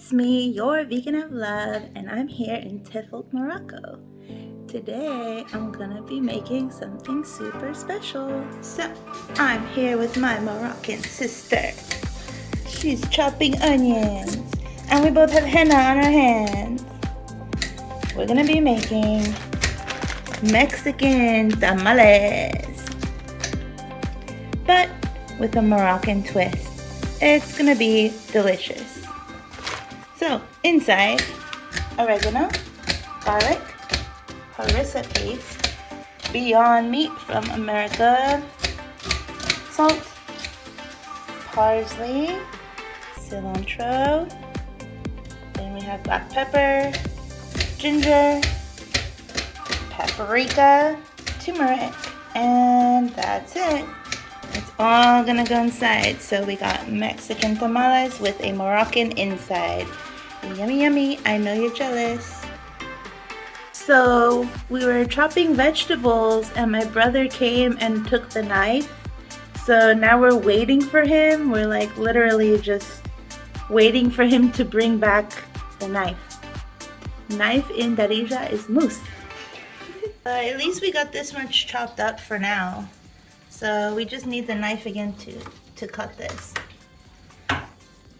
It's me, your vegan of love, and I'm here in Tiflet, Morocco. Today, I'm gonna be making something super special. So, I'm here with my Moroccan sister. She's chopping onions, and we both have henna on our hands. We're gonna be making Mexican tamales, but with a Moroccan twist. It's gonna be delicious. So, inside, oregano, garlic, harissa paste, Beyond Meat from America, salt, parsley, cilantro, then we have black pepper, ginger, paprika, turmeric, and that's it. It's all gonna go inside. So we got Mexican tamales with a Moroccan inside. Yummy, yummy. I know you're jealous. So we were chopping vegetables and my brother came and took the knife. So now we're waiting for him. We're like literally just waiting for him to bring back the knife. Knife in Darija is moose. At least we got this much chopped up for now. So we just need the knife again to cut this.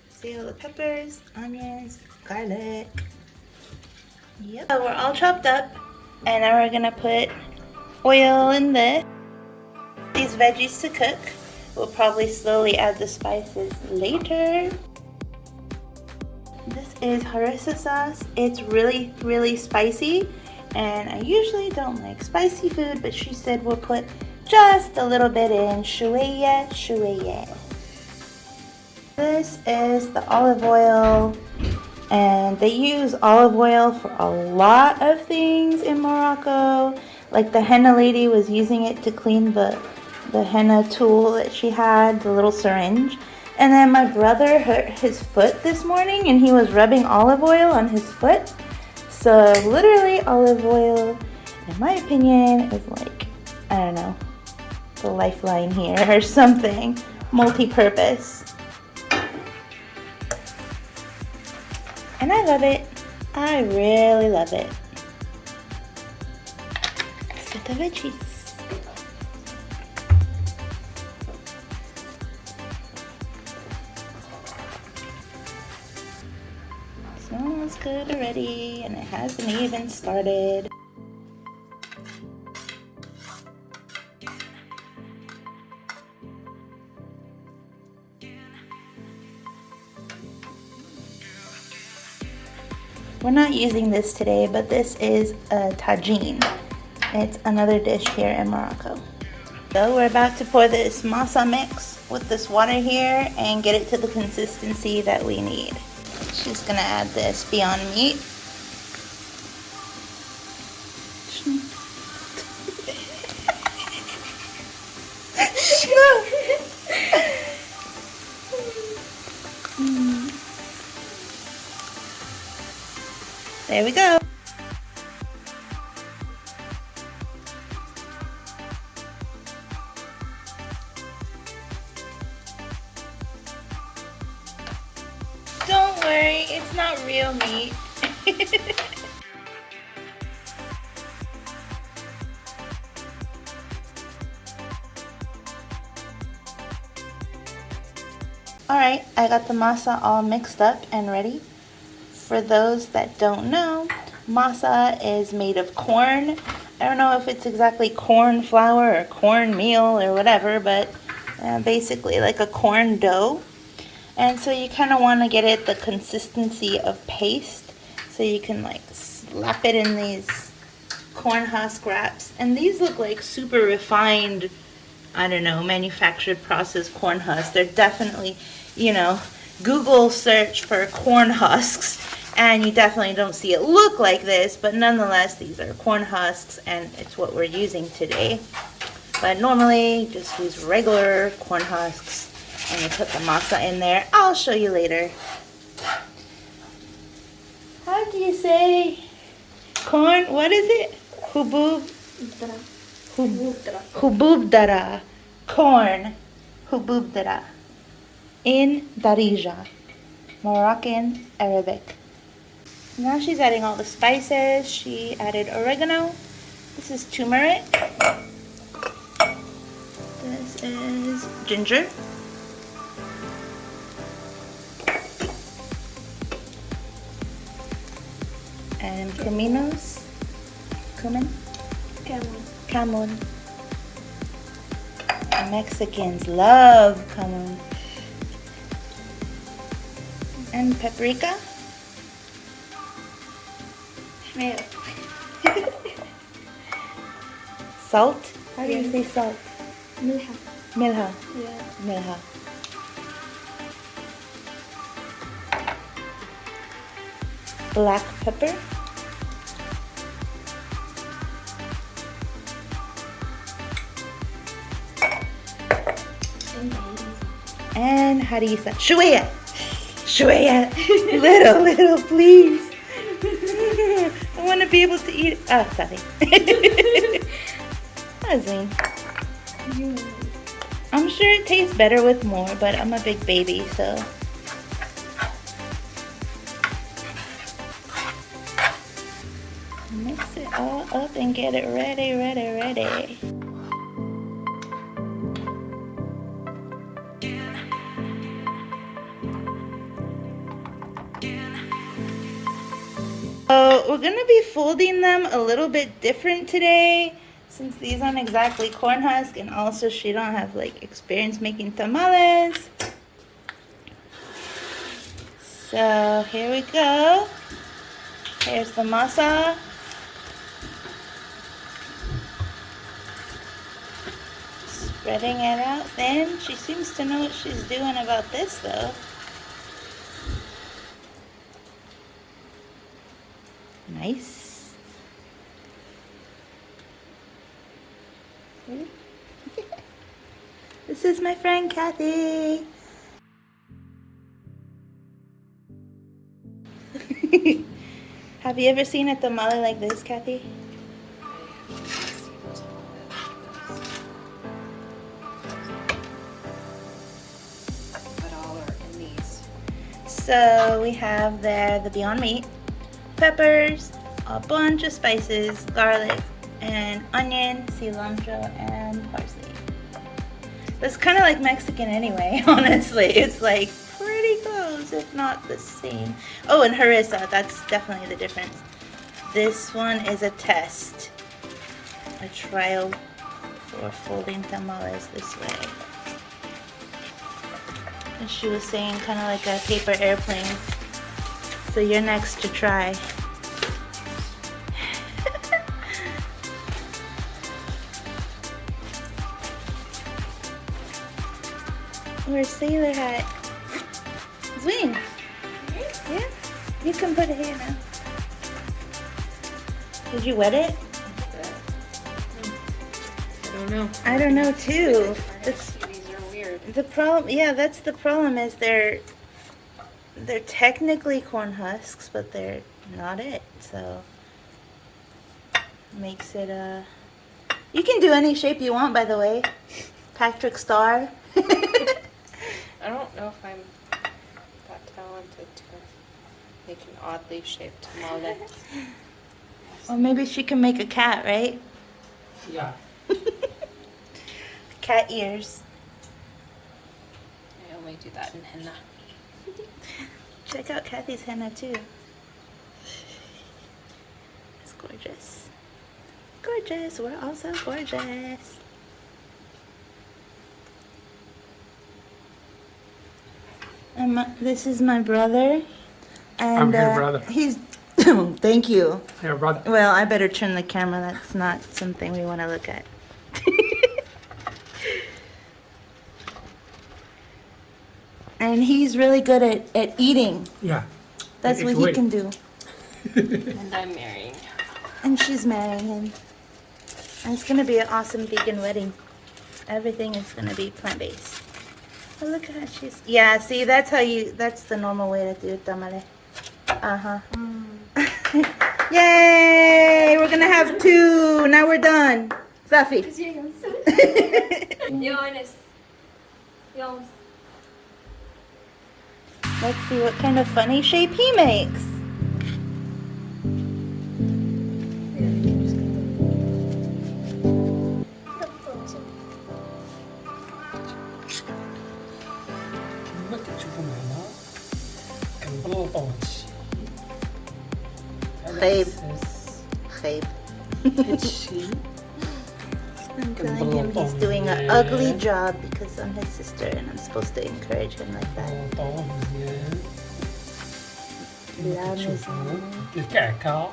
See all the peppers, onions, garlic. Yep. So we're all chopped up, and now we're gonna put oil in this. These veggies to cook. We'll probably slowly add the spices later. This is harissa sauce. It's really, really spicy, and I usually don't like spicy food, but she said we'll put just a little bit in. Shouya, shouya. This is the olive oil, and they use olive oil for a lot of things in Morocco. Like the henna lady was using it to clean the henna tool that she had, the little syringe. And then my brother hurt his foot this morning and he was rubbing olive oil on his foot. So literally olive oil, in my opinion, is like, I don't know, the lifeline here or something. Multi-purpose. And I love it. I really love it. Let's get the veggies. Smells good already, and it hasn't even started. We're not using this today, but this is a tagine. It's another dish here in Morocco. So we're about to pour this masa mix with this water here and get it to the consistency that we need. She's gonna add this Beyond Meat. There we go. Don't worry, it's not real meat. Alright, I got the masa all mixed up and ready. For those that don't know, masa is made of corn. I don't know if it's exactly corn flour or corn meal or whatever, but basically like a corn dough. And so you kind of want to get it the consistency of paste, so you can like slap it in these corn husk wraps. And these look like super refined, I don't know, manufactured processed corn husks. They're definitely, you know, Google search for corn husks and you definitely don't see it look like this, but nonetheless these are corn husks and it's what we're using today. But normally just use regular corn husks and you put the masa in there. I'll show you later. How do you say corn? What is it? Hubub. Corn. Hubub dara. In Darija. Moroccan Arabic. Now she's adding all the spices. She added oregano. This is turmeric. This is ginger. And cuminos. Cumin? Camun. The Mexicans love camun. And paprika. Schmeel. Salt. How do you say salt? Milha. Milha. Yeah. Milha. Black pepper. And how do you say? Shwaya. Shwaya. Little, please. I want to be able to eat. Oh, sorry. Azleen. I'm sure it tastes better with more, but I'm a big baby, so. Mix it all up and get it ready. So we're gonna be folding them a little bit different today, since these aren't exactly corn husk, and also she don't have like experience making tamales. So here we go. Here's the masa. Spreading it out thin. She seems to know what she's doing about this though. Nice. This is my friend Kathy. Have you ever seen a tamale like this, Kathy? What all are in these? So we have there the Beyond Meat, peppers, a bunch of spices, garlic, and onion, cilantro, and parsley. It's kind of like Mexican anyway, honestly. It's like pretty close, if not the same. Oh, and harissa, that's definitely the difference. This one is a test, a trial for folding tamales this way. And she was saying kind of like a paper airplane. So you're next to try. Where's Sailor Hat? Zwing. Yeah, you can put it here now. Did you wet it? I don't know. I don't know too. These are weird. The problem, yeah, that's the problem, is they're technically corn husks, but they're not it. So makes it you can do any shape you want, by the way. Patrick Star. I don't know if I'm that talented to make an oddly shaped tamale. Or maybe she can make a cat, right? Yeah. Cat ears. I only do that in henna. Check out Kathy's henna too. It's gorgeous. Gorgeous. We're also gorgeous. And this is my brother. And I'm your brother. He's thank you. Your brother. Well, I better turn the camera. That's not something we want to look at. And he's really good at eating. Yeah. That's what he can do. And I'm marrying. And she's marrying him. And it's going to be an awesome vegan wedding. Everything is going to be plant-based. Oh, look at how she's... Yeah, see, that's the normal way to do it, tamale. Uh-huh. Yay! We're going to have 2. Now we're done. Safi. Jonas. Let's see what kind of funny shape he makes. كما كتشوفوا معنا كنبلوطو هادشي خايب. خايب. هادشي I'm telling him he's doing an ugly job because I'm his sister and I'm supposed to encourage him like that. كنبلوطوه مزيان لا كما كتشوفوا مزيان. الكعكة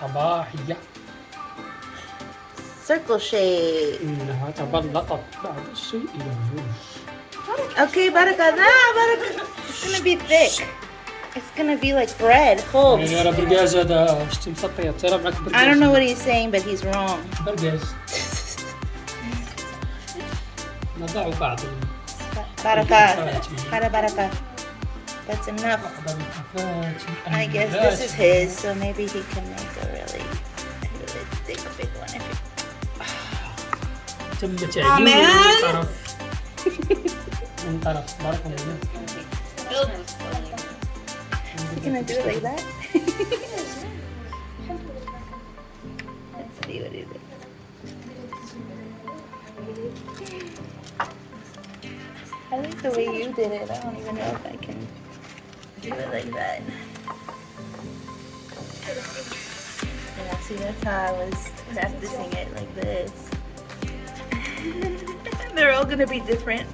الصباحية Circle shape. إنها تبلطت بعض الشيء إلى جوج. Okay, Baraka. Nah, Baraka. It's gonna be thick. It's gonna be like bread, holes. راه برقاج هذا شتي مسطيات راه معاك برقاج. I don't know what he's saying, but he's wrong. برقاج نضع بعض Baraka. Baraka. That's enough. I guess this is his, so maybe he can make a really thick, big one. If تم man. تعيين من طرف بارك الله. Filled with filling. He's gonna do it like that. Let's see what he does. I like the way you did it. I don't even know if I can do it like that. Yeah, see, that's how I was practicing it, like this. They're all gonna be different.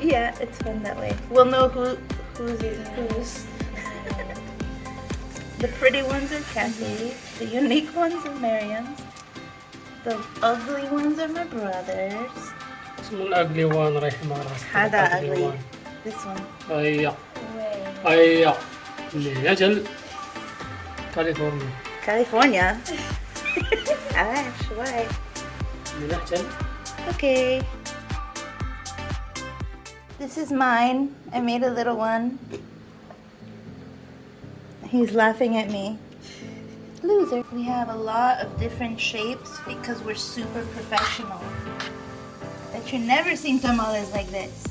Yeah, it's fun that way. We'll know who's is whose. The pretty ones are Kathy. The unique ones are Miriam's. The ugly ones are my brother's. اسمه الأغلي وان رايح مع راسك. هذا ugly. This one. هيا هيا اللي يجل كاليفورنيا. California. Ash, why? اللي نحتل. Okay. This is mine. I made a little one. He's laughing at me. Loser. We have a lot of different shapes because we're super professional. Bet you never seen tamales like this.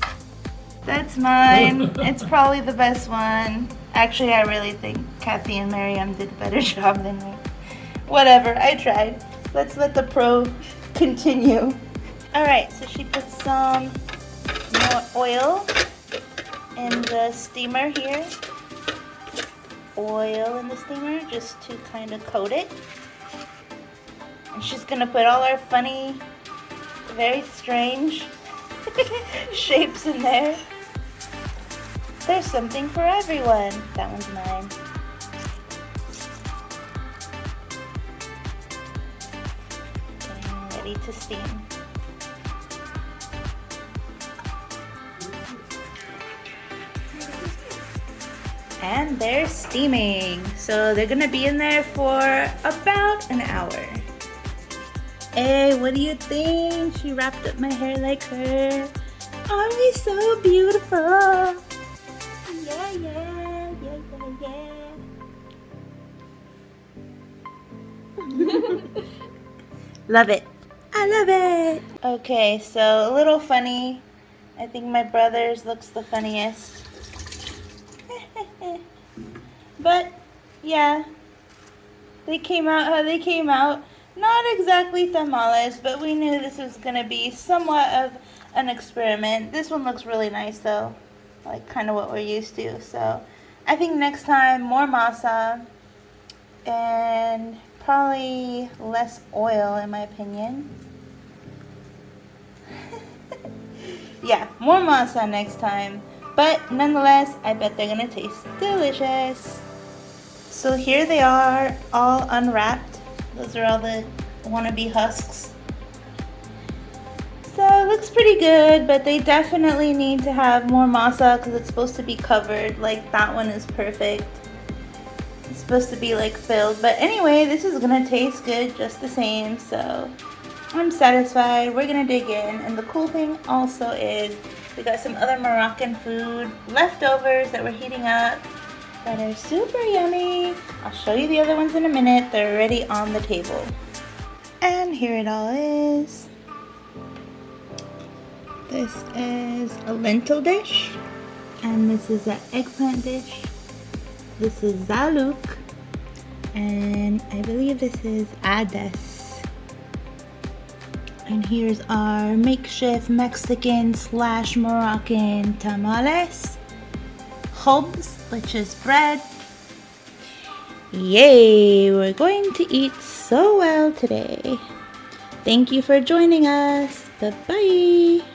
That's mine. It's probably the best one. Actually, I really think Kathy and Miriam did a better job than me. Whatever, I tried. Let's let the pro continue. Alright, so she put some more oil in the steamer here. Oil in the steamer just to kind of coat it. And she's gonna put all our funny, very strange shapes in there. There's something for everyone. That one's mine. Getting ready to steam. And they're steaming. So they're gonna be in there for about an hour. Hey, what do you think? She wrapped up my hair like her. Aren't we so beautiful? Yeah, yeah, yeah, yeah, yeah. Love it. I love it. Okay, so a little funny. I think my brother's looks the funniest. But yeah, they came out how they came out. Not exactly tamales, but we knew this was gonna be somewhat of an experiment. This one looks really nice though, like kind of what we're used to. So I think next time more masa and probably less oil in my opinion. Yeah, more masa next time. But nonetheless, I bet they're gonna taste delicious. So here they are, all unwrapped. Those are all the wannabe husks. So it looks pretty good, but they definitely need to have more masa because it's supposed to be covered. Like that one is perfect. It's supposed to be like filled. But anyway, this is gonna taste good just the same. So I'm satisfied. We're gonna dig in. And the cool thing also is we got some other Moroccan food leftovers that we're heating up that are super yummy. I'll show you the other ones in a minute. They're already on the table. And here it all is. This is a lentil dish, and this is an eggplant dish. This is zalouk, and I believe this is ades. And here's our makeshift Mexican / Moroccan tamales, khobz, which is bread. Yay, we're going to eat so well today. Thank you for joining us. Bye-bye.